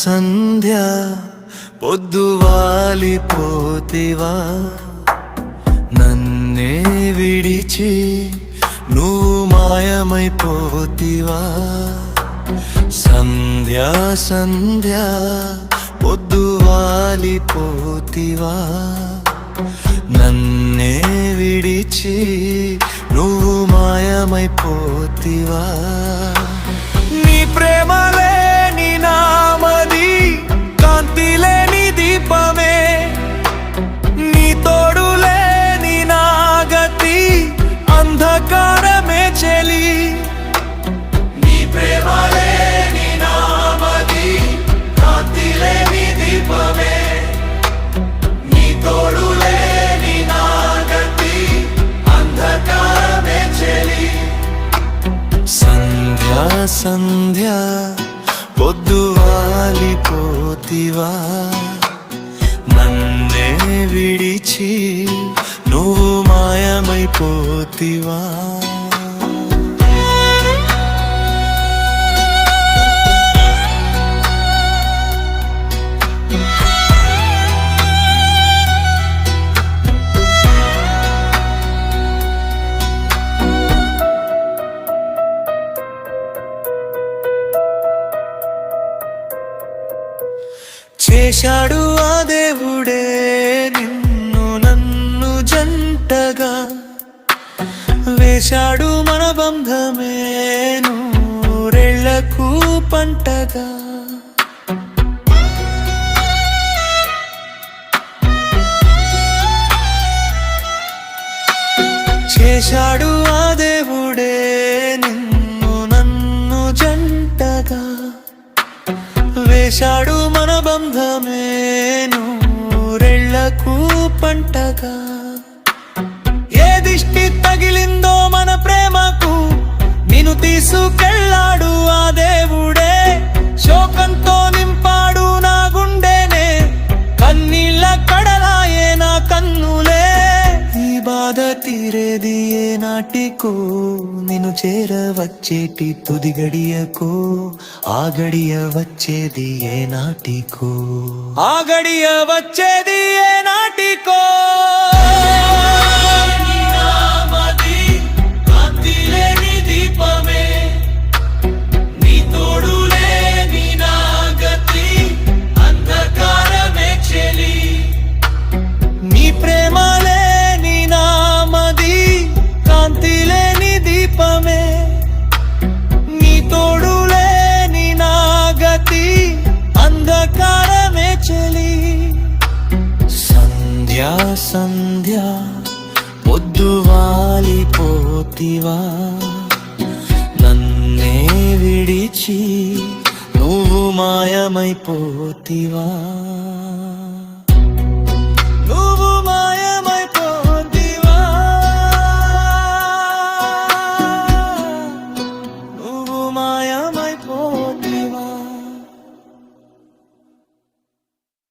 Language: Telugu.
సంధ్య పొద్దువాలిపోతివా నన్నే విడిచి నువ్వు మాయమైపోతివా సంధ్య సంధ్య పొద్దువాలిపోతివా నన్నే విడిచి నువ్వు మాయమైపోతివా నీ ప్రేమ లేని నామది కాంతి లేని దీపమే నీ తోడు లేని నాగతి అంధకారమే చెలి నీ ప్రేమ లేని నామది కాంతి లేని దీపమే నీ తోడు లేని నాగతి అంధకారమే చెలి సంధ్య సంధ్య పొద్దువాలిపోతివా నన్నే విడిచి నువ్వు మాయమైపోతివా చేశాడు ఆ దేవుడే నిన్ను నన్ను జంటగా వేశాడు మన బంధమే నూరెళ్లకు పంటగా చేశాడు ఆ దేవుడే నిన్ను నన్ను జంటగా వేశాడు మన బంధమే నూరెళ్లకు పంటగా ఏ దిష్టి తగిలిందో మన ప్రేమకు నిన్ను తీసుకెళ్ళాడు ఆ దేవుడే శోకంతో నింపాడు నా గుండెనే కన్నీళ్ళ కడలాయే నా కన్నులే ఈ బాధ తీరేది ఏ నాటికో నిన్ను చేరవచ్చేటి తుది గడియకో ఆ గడియ వచ్చేది ఏ నాటికో ఆ గడియ వచ్చేది ఏ నాటికో దీపమే నీ తోడు లేని నాగతి అంధకారమే చెలి నీ ప్రేమ లేని నామది కాంతి లేని దీపమే నీ తోడు లేని నాగతి అంధకారమే చెలి సంధ్య సంధ్య పొద్దువాలిపోతివా నన్నే విడిచి నువ్వు మాయమైపోతివా